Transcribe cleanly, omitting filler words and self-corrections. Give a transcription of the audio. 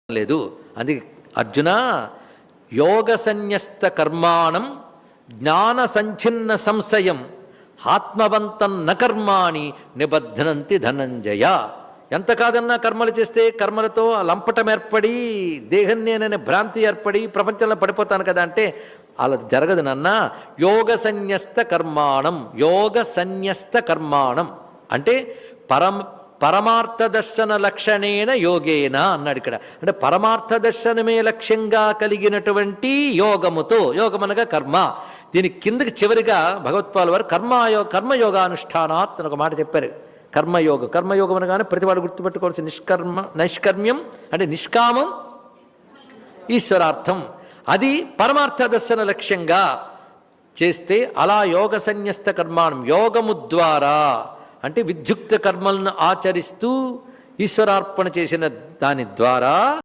లేదు. అందుకే అర్జున యోగ సన్యస్త కర్మాణం జ్ఞాన సంఛిన్న సంశయం ఆత్మవంతం నకర్మాణి నిబద్ధనంతి ధనంజయ. ఎంత కాదన్నా కర్మలు చేస్తే కర్మలతో లంపటం ఏర్పడి దేహం నేననే భ్రాంతి ఏర్పడి ప్రపంచంలో పడిపోతాను కదా అంటే అలా జరగదు నాన్న. యోగ సన్యస్త కర్మాణం, యోగ సన్యస్త కర్మాణం అంటే పరమార్థ దర్శన లక్షణేన యోగేన అన్నాడు ఇక్కడ. అంటే పరమార్థ దర్శనమే లక్ష్యంగా కలిగినటువంటి యోగముతో, యోగమనగా కర్మ. దీని కిందకి చివరిగా భగవత్పాల్ వారు కర్మయోగానుష్ఠానాత్ అని ఒక మాట చెప్పారు. కర్మయోగం అనగానే ప్రతివాడు గుర్తుపెట్టుకోవాల్సిన నైష్కర్మ్యం అంటే నిష్కామం ఈశ్వరార్థం. అది పరమార్థ దర్శన లక్ష్యంగా చేస్తే అలా యోగ సన్యస్త కర్మాణం, యోగము ద్వారా అంటే విద్యుక్త కర్మలను ఆచరిస్తూ ఈశ్వరార్పణ చేసిన దాని ద్వారా